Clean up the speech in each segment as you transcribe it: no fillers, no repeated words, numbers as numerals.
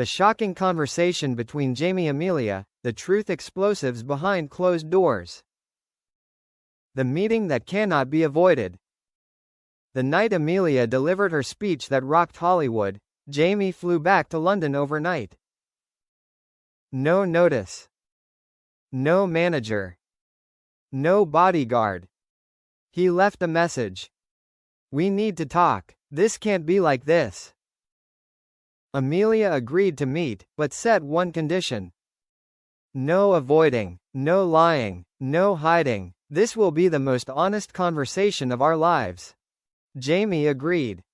The shocking conversation between Jamie and Amelia, the truth explosives behind closed doors. The meeting that cannot be avoided. The night Amelia delivered her speech that rocked Hollywood, Jamie flew back to London overnight. No notice. No manager. No bodyguard. He left a message. We need to talk. This can't be like this. Amelia agreed to meet, but set one condition. No avoiding, no lying, no hiding. This will be the most honest conversation of our lives. Jamie agreed.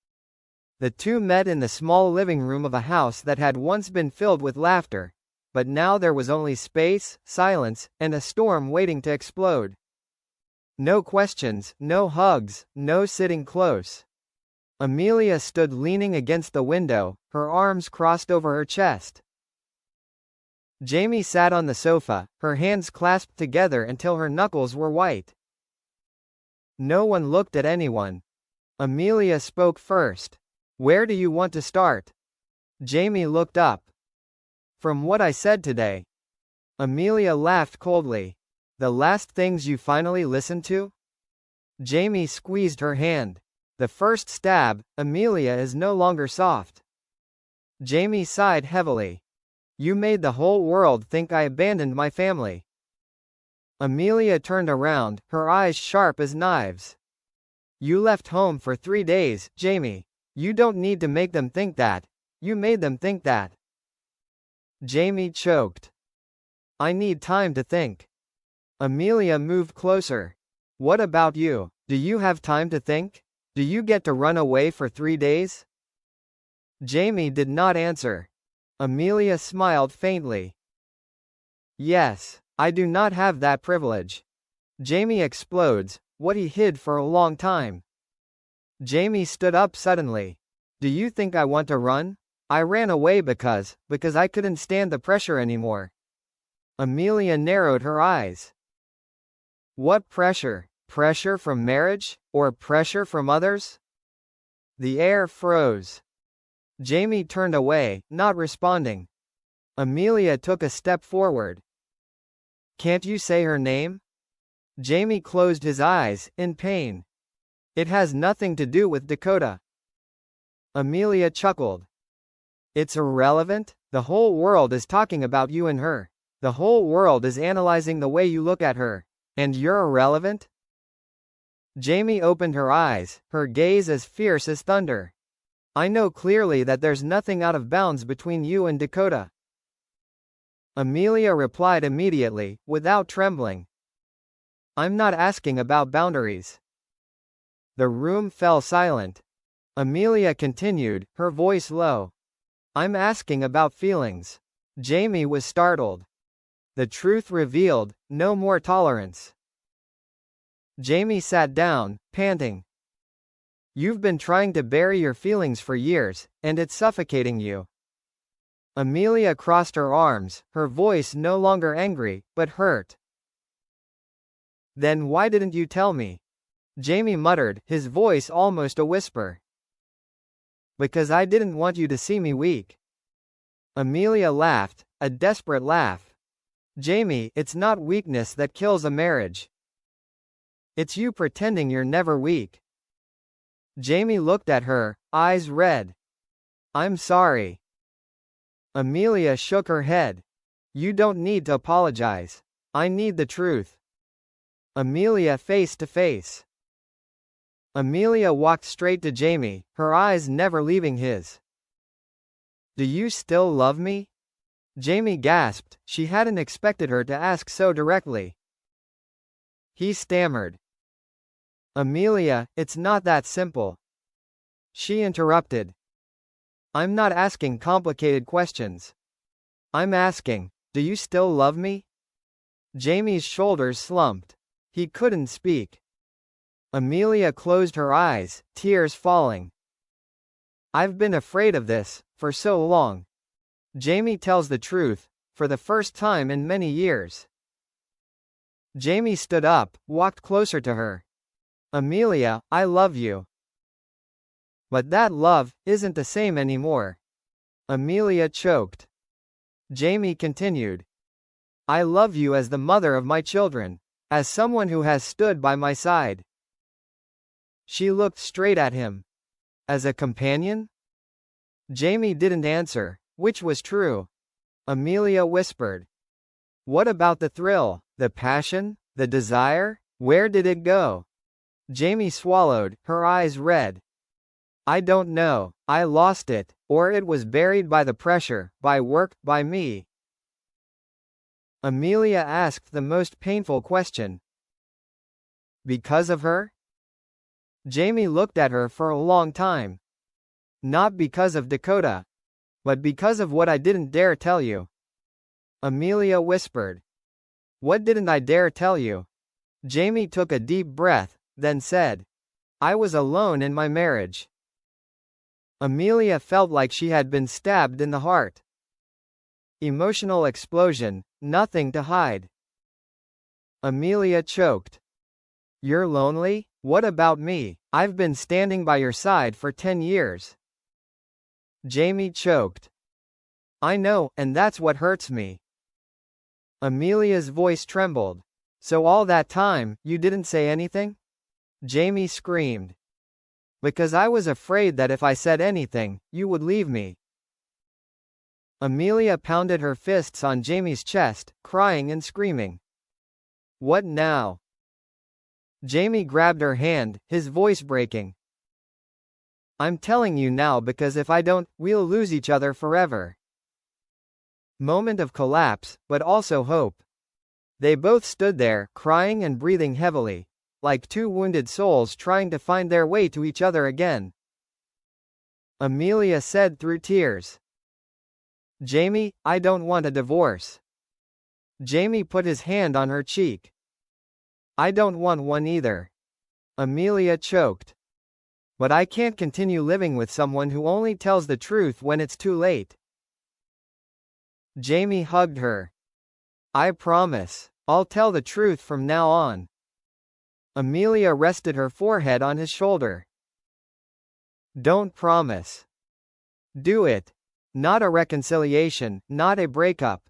The two met in the small living room of a house that had once been filled with laughter, but now there was only space, silence, and a storm waiting to explode. No questions, no hugs, no sitting close. Amelia stood leaning against the window, her arms crossed over her chest. Jamie sat on the sofa, her hands clasped together until her knuckles were white. No one looked at anyone. Amelia spoke first. Where do you want to start? Jamie looked up. From what I said today. Amelia laughed coldly. The last things you finally listened to? Jamie squeezed her hand. The first stab, Amelia is no longer soft. Jamie sighed heavily. You made the whole world think I abandoned my family. Amelia turned around, her eyes sharp as knives. You left home for 3 days, Jamie. You don't need to make them think that. You made them think that. Jamie choked. I need time to think. Amelia moved closer. What about you? Do you have time to think? Do you get to run away for 3 days? Jamie did not answer. Amelia smiled faintly. Yes, I do not have that privilege. Jamie explodes, what he hid for a long time. Jamie stood up suddenly. Do you think I want to run? I ran away because I couldn't stand the pressure anymore. Amelia narrowed her eyes. What pressure? Pressure from marriage? Or pressure from others? The air froze. Jamie turned away, not responding. Amelia took a step forward. Can't you say her name? Jamie closed his eyes, in pain. It has nothing to do with Dakota. Amelia chuckled. It's irrelevant? The whole world is talking about you and her. The whole world is analyzing the way you look at her. And you're irrelevant? Jamie opened her eyes, her gaze as fierce as thunder. I know clearly that there's nothing out of bounds between you and Dakota. Amelia replied immediately, without trembling. I'm not asking about boundaries. The room fell silent. Amelia continued, her voice low. I'm asking about feelings. Jamie was startled. The truth revealed, no more tolerance. Jamie sat down, panting. You've been trying to bury your feelings for years, and it's suffocating you. Amelia crossed her arms, her voice no longer angry, but hurt. Then why didn't you tell me? Jamie muttered, his voice almost a whisper. Because I didn't want you to see me weak. Amelia laughed, a desperate laugh. Jamie, it's not weakness that kills a marriage. It's you pretending you're never weak. Jamie looked at her, eyes red. I'm sorry. Amelia shook her head. You don't need to apologize. I need the truth. Amelia face to face. Amelia walked straight to Jamie, her eyes never leaving his. Do you still love me? Jamie gasped, she hadn't expected her to ask so directly. He stammered. Amelia, it's not that simple. She interrupted. I'm not asking complicated questions. I'm asking, do you still love me? Jamie's shoulders slumped. He couldn't speak. Amelia closed her eyes, tears falling. I've been afraid of this, for so long. Jamie tells the truth, for the first time in many years. Jamie stood up, walked closer to her. Amelia, I love you. But that love isn't the same anymore. Amelia choked. Jamie continued. I love you as the mother of my children. As someone who has stood by my side. She looked straight at him. As a companion? Jamie didn't answer, which was true. Amelia whispered. What about the thrill, the passion, the desire? Where did it go? Jamie swallowed, her eyes red. I don't know, I lost it, or it was buried by the pressure, by work, by me. Amelia asked the most painful question. Because of her? Jamie looked at her for a long time. Not because of Dakota. But because of what I didn't dare tell you. Amelia whispered. What didn't I dare tell you? Jamie took a deep breath, then said. I was alone in my marriage. Amelia felt like she had been stabbed in the heart. Emotional explosion, nothing to hide. Amelia choked. You're lonely? What about me? I've been standing by your side for 10 years. Jamie choked. I know, and that's what hurts me. Amelia's voice trembled. So all that time, you didn't say anything? Jamie screamed. Because I was afraid that if I said anything, you would leave me. Amelia pounded her fists on Jamie's chest, crying and screaming. What now? Jamie grabbed her hand, his voice breaking. I'm telling you now because if I don't, we'll lose each other forever. Moment of collapse, but also hope. They both stood there, crying and breathing heavily, like two wounded souls trying to find their way to each other again. Amelia said through tears. Jamie, I don't want a divorce. Jamie put his hand on her cheek. I don't want one either. Amelia choked. But I can't continue living with someone who only tells the truth when it's too late. Jamie hugged her. I promise. I'll tell the truth from now on. Amelia rested her forehead on his shoulder. Don't promise. Do it. Not a reconciliation, not a breakup.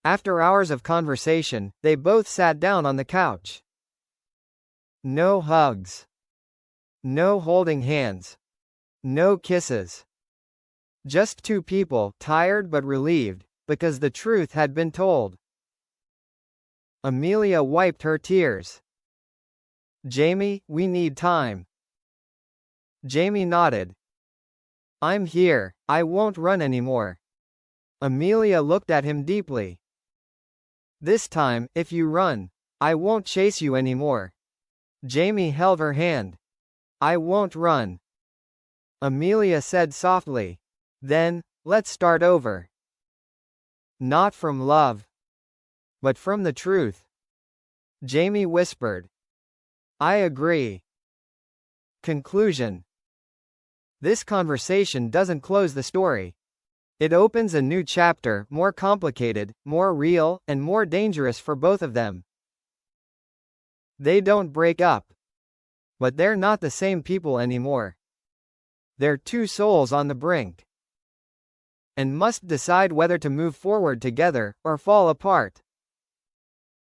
After hours of conversation, they both sat down on the couch. No hugs. No holding hands. No kisses. Just two people, tired but relieved, because the truth had been told. Amelia wiped her tears. Jamie, we need time. Jamie nodded. I'm here, I won't run anymore. Amelia looked at him deeply. This time, if you run, I won't chase you anymore. Jamie held her hand. I won't run. Amelia said softly. Then, let's start over. Not from love. But from the truth. Jamie whispered. I agree. Conclusion. This conversation doesn't close the story. It opens a new chapter, more complicated, more real, and more dangerous for both of them. They don't break up. But they're not the same people anymore. They're two souls on the brink. And must decide whether to move forward together, or fall apart.